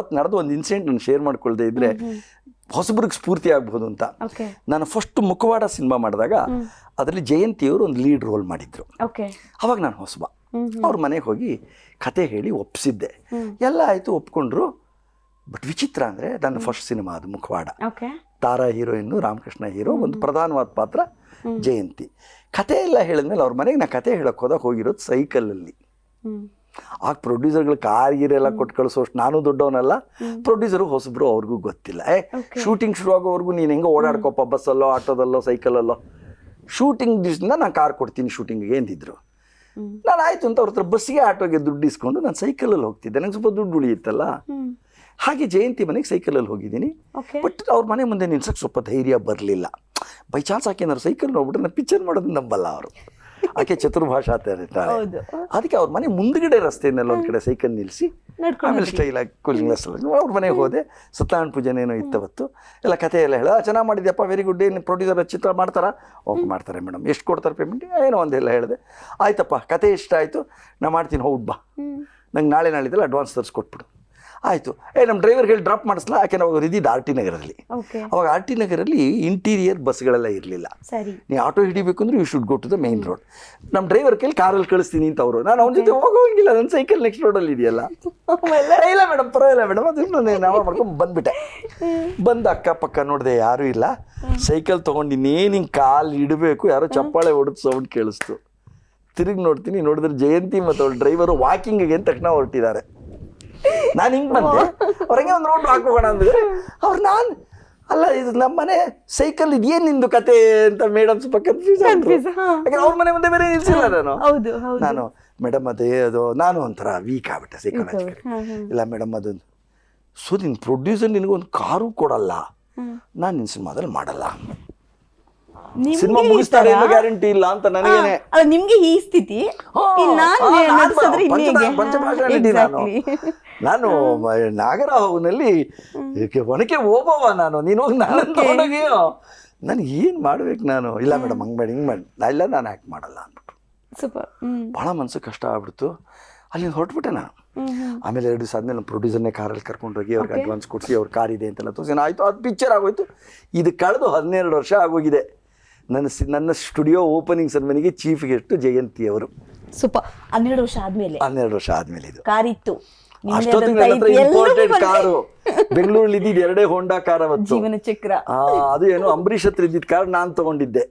ಅವತ್ತು ನಡೆದ ಒಂದು ಇನ್ಸಿಡೆಂಟ್ ನಾನು ಶೇರ್ ಮಾಡ್ಕೊಳ್ದೆ ಇದ್ರೆ ಹೊಸಬ್ರಿಗೆ ಸ್ಫೂರ್ತಿ ಆಗ್ಬೋದು ಅಂತ. ನಾನು ಫಸ್ಟ್ ಮುಖವಾಡ ಸಿನಿಮಾ ಮಾಡಿದಾಗ ಅದರಲ್ಲಿ ಜಯಂತಿಯವರು ಒಂದು ಲೀಡ್ ರೋಲ್ ಮಾಡಿದ್ರು. ಅವಾಗ ನಾನು ಹೊಸಬ. ಅವ್ರ ಮನೆಗೆ ಹೋಗಿ ಕತೆ ಹೇಳಿ ಒಪ್ಪಿಸಿದ್ದೆ. ಎಲ್ಲ ಆಯಿತು, ಒಪ್ಕೊಂಡ್ರು. ಬಟ್ ವಿಚಿತ್ರ ಅಂದರೆ ನನ್ನ ಫಸ್ಟ್ ಸಿನಿಮಾ ಅದು ಮುಖವಾಡ. ತಾರಾ ಹೀರೋಯಿನ್ನು, ರಾಮಕೃಷ್ಣ ಹೀರೋ, ಒಂದು ಪ್ರಧಾನವಾದ ಪಾತ್ರ ಜಯಂತಿ. ಕತೆ ಎಲ್ಲ ಹೇಳಿದ್ಮೇಲೆ ಅವ್ರ ಮನೆಗೆ ನಾ ಕತೆ ಹೇಳಕ್ಕೆ ಹೋಗಿರೋದು ಸೈಕಲಲ್ಲಿ. ಆಗ ಪ್ರೊಡ್ಯೂಸರ್ಗಳು ಕಾರ್ ಗೀರೆಲ್ಲ ಕೊಟ್ಟು ಕಳಿಸೋಷ್ಟು ನಾನು ದೊಡ್ಡವನಲ್ಲ, ಪ್ರೊಡ್ಯೂಸರು ಹೊಸಬ್ರು, ಅವ್ರಿಗೂ ಗೊತ್ತಿಲ್ಲ. ಶೂಟಿಂಗ್ ಶುರು ಆಗೋವರೆಗೂ ನೀನು ಹೆಂಗೋ ಓಡಾಡ್ಕೊಪ್ಪ, ಬಸ್ಸಲ್ಲೋ ಆಟೋದಲ್ಲೋ ಸೈಕಲಲ್ಲೋ, ಶೂಟಿಂಗ್ ದಿವಸದಿಂದ ನಾನು ಕಾರ್ ಕೊಡ್ತೀನಿ ಶೂಟಿಂಗಿಗೆ ಎಂದಿದ್ರು. ನಾನು ಆಯಿತು ಅಂತ ಅವ್ರ ಹತ್ರ ಬಸ್ಸಿಗೆ ಆಟೋಗೆ ದುಡ್ಡು ಇಸ್ಕೊಂಡು ನಾನು ಸೈಕಲಲ್ಲಿ ಹೋಗ್ತಿದ್ದೆ. ನಂಗೆ ಸ್ವಲ್ಪ ದುಡ್ಡು ಉಳಿಯುತ್ತಲ್ಲ. ಹಾಗೆ ಜಯಂತಿ ಮನೆಗೆ ಸೈಕಲಲ್ಲಿ ಹೋಗಿದ್ದೀನಿ. ಬಟ್ ಅವ್ರ ಮನೆ ಮುಂದೆ ನಿಲ್ಸಕ್ಕೆ ಸ್ವಲ್ಪ ಧೈರ್ಯ ಬರಲಿಲ್ಲ. ಬೈ ಚಾನ್ಸ್ ಆಕೆ ಏನಾದ್ರು ಸೈಕಲ್ ನೋಡ್ಬಿಟ್ರೆ ನಾನು ಪಿಕ್ಚರ್ ಮಾಡೋದು ನಂಬಲ್ಲ ಅವರು. ಆಕೆ ಚತುರ್ಭಾಷಾ ಅಂತ ಇರ್ತಾಳೆ. ಅದಕ್ಕೆ ಅವ್ರ ಮನೆ ಮುಂದ್ಗಡೆ ರಸ್ತೆಯನ್ನೆಲ್ಲ ಒಂದು ಕಡೆ ಸೈಕಲ್ ನಿಲ್ಲಿಸಿ ಆಮೇಲೆ ಸ್ಟೈಲಾಗಿ ಕೂಲಿಂಗ್ ಗ್ಲಾಸ್ ಅವ್ರ ಮನೆಗೆ ಹೋದೆ. ಸತ್ಯನಾರಾಯಣ ಪೂಜೆನೇನೋ ಇತ್ತವತ್ತು. ಎಲ್ಲ ಕತೆ ಎಲ್ಲ ಹೇಳ, ಚೆನ್ನಾಗಿ ಮಾಡಿದ್ಯಪ್ಪ, ವೆರಿ ಗುಡ್. ಏನು ಪ್ರೊಡ್ಯೂಸರ್ ಚಿತ್ರ ಮಾಡ್ತಾರಾ? ಓಕೆ ಮಾಡ್ತಾರೆ ಮೇಡಮ್. ಎಷ್ಟು ಕೊಡ್ತಾರೆ ಪೇಮೆಂಟ್? ಏನೋ ಒಂದೆಲ್ಲ ಹೇಳಿದೆ. ಆಯ್ತಪ್ಪ, ಕತೆ ಇಷ್ಟ ಆಯಿತು, ನಾ ಮಾಡ್ತೀನಿ, ಹೋಗಿ ಬಾ, ನಂಗೆ ನಾಳಿದ್ದೆಲ್ಲ ಅಡ್ವಾನ್ಸ್ ತರಿಸ್ಕೊಟ್ಬಿಡು. ಆಯಿತು. ನಮ್ಮ ಡ್ರೈವರ್ಗೆ ಹೇಳಿ ಡ್ರಾಪ್ ಮಾಡಿಸ್ಲಾ. ಯಾಕೆ ನಾವು ಇದ್ದಿದ್ದು ಆರ್ ಟಿ ನಗರಲ್ಲಿ. ಅವಾಗ ಆರ್ ಟಿ ನಗರಲ್ಲಿ ಇಂಟೀರಿಯರ್ ಬಸ್ಗಳೆಲ್ಲ ಇರಲಿಲ್ಲ. ನೀವು ಆಟೋ ಹಿಡಿಬೇಕು ಅಂದ್ರೆ you should go to the main road. ನಮ್ಮ ಡ್ರೈವರ್ ಕೈಲಿ ಕಾರಲ್ಲಿ ಕಳಿಸ್ತೀನಿ ಅಂತ ಅವರು. ನಾನು ಅವ್ನ ಜೊತೆ ಹೋಗೋಂಗಿಲ್ಲ, ನನ್ನ ಸೈಕಲ್ ನೆಕ್ಸ್ಟ್ ರೋಡಲ್ಲಿ ಇದೆಯಲ್ಲ. ಇಲ್ಲ ಮೇಡಮ್, ಪರವಾಗಿಲ್ಲ ಮೇಡಮ್, ಅದು ನಾವು ಮಾಡ್ಕೊಂಡು ಬಂದುಬಿಟ್ಟೆ. ಬಂದು ಅಕ್ಕಪಕ್ಕ ನೋಡಿದೆ, ಯಾರೂ ಇಲ್ಲ. ಸೈಕಲ್ ತೊಗೊಂಡು ಇನ್ನೇನು ಹಿಂಗೆ ಕಾಲು ಇಡಬೇಕು, ಯಾರೋ ಚಪ್ಪಾಳೆ ಹೊಡೆದು ಸೌಂಡ್ ಕೇಳಿಸ್ತು. ತಿರುಗಿ ನೋಡ್ತೀನಿ, ನೋಡಿದ್ರೆ ಜಯಂತಿ ಮತ್ತು ಅವ್ರ ಡ್ರೈವರು ವಾಕಿಂಗಿಗೆ ಅಂತ ತಕ್ಷಣ ಹೊರಟಿದ್ದಾರೆ. ನಾನು ಹಿಂಗೆ ಬಂದೆ, ಹೊರಗೆ ಒಂದು ರೌಂಡ್ ಹಾಕೋಣ ಅಂದ್ರೆ ಅವ್ರು, ನಾನು ಅಲ್ಲ ಇದು ನಮ್ಮ ಮನೆ ಸೈಕಲ್ ಇದೇನು ನಿಂದು ಕತೆ ಅಂತ ಮೇಡಮ್ ಸ್ವಲ್ಪ ಕನ್ಫ್ಯೂಸ್ ಆದ್ರು. ಯಾಕಂದ್ರೆ ಅವ್ರ ಮನೆ ಮುಂದೆ ಬೇರೆ ನಿಲ್ಸಿಲ್ಲ ನಾನು. ಮೇಡಮ್ ಅದೇ ಅದು ನಾನು ಒಂಥರ ವೀಕ್ ಆಗ್ಬಿಟ್ಟೆ ಸೈಕಾಲಜಿಕಲಿ. ಇಲ್ಲ ಮೇಡಮ್ ಅದು ಸೊ ನಿನ್ನ ಪ್ರೊಡ್ಯೂಸರ್ ನಿನಗೊಂದು ಕಾರು ಕೊಡಲ್ಲ, ನಾನು ನಿನ್ನ ಸಿನಿಮಾದಲ್ಲಿ ಮಾಡಲ್ಲ, ಸಿನಿಮಾ ಮುಗಿಸ್ತಾರೆ ಅನ್ನೋ ಗ್ಯಾರಂಟಿ ಇಲ್ಲ ಅಂತ ನನಗೇನೆ. ನಿಮ್ಗೆ ಈ ಸ್ಥಿತಿ ಪಂಚಭಾಷಾ ನಟಿ ನಾನು ನಾಗರಾವ್ನಲ್ಲಿ ಒನಕೆ ಓಬವ್ವ ನಾನು. ನೀನು ಹೋಗಿ ನಾನು ತಗೊಂಡೋಗಿಯೋ ನನಗೆ ಏನು ಮಾಡ್ಬೇಕು ನಾನು? ಇಲ್ಲ ಮೇಡಮ್ ಹಂಗೆ ಮಾಡಿ ಹಿಂಗೆ ಮಾಡಿ, ಇಲ್ಲ ನಾನು ಆ್ಯಕ್ಟ್ ಮಾಡಲ್ಲ ಅಂದ್ಬಿಟ್ಟು ಭಾಳ ಮನ್ಸಿಗೆ ಕಷ್ಟ ಆಗ್ಬಿಡ್ತು. ಅಲ್ಲಿಂದ ಹೊರಟ್ಬಿಟ್ಟೆ ನಾನು. ಆಮೇಲೆ 2 ದಿವಸ ಆದಮೇಲೆ ನಮ್ಮ ಪ್ರೊಡ್ಯೂಸರ್ನೇ ಕಾರಲ್ಲಿ ಕರ್ಕೊಂಡೋಗಿ ಅವ್ರಿಗೆ ಅಡ್ವಾನ್ಸ್ ಕೊಡಿಸಿ ಅವ್ರ ಕಾರ್ ಇದೆ ಅಂತೆಲ್ಲ ತೋರಿಸಿ ಆಯಿತು. ಅದು ಪಿಕ್ಚರ್ ಆಗೋಯ್ತು. ಇದು ಕಳೆದು 12 ವರ್ಷ ಆಗೋಗಿದೆ. ನನ್ನ ಸ್ಟುಡಿಯೋ ಓಪನಿಂಗ್ ಸೆರೆಮನಿಗೆ ಚೀಫ್ ಗೆಸ್ಟ್ ಜಯಂತಿ ಅವರು. ಸೂಪರ್. 12 ವರ್ಷ ಆದ್ಮೇಲೆ 12 ವರ್ಷ ಆದ್ಮೇಲೆ ಇದು ಕಾರಿತ್ತು. ಅಷ್ಟೊತ್ತಿಗೆ ನನ್ನ ಹತ್ರ ಇಂಪೋರ್ಟೆಡ್ ಕಾರು ಬೆಂಗಳೂರಲ್ಲಿ ಇದ್ದಿದ್ದು 2 ಹೋಂಡಾ ಕಾರ್ ಅವತ್ತು. ಜೀವನ ಚಕ್ರ. ಅದು ಏನು ಅಂಬರೀಷ್ ಹತ್ರ ಇದ್ದಿದ್ದ ಕಾರ್ ನಾನು ತಗೊಂಡಿದ್ದೆ.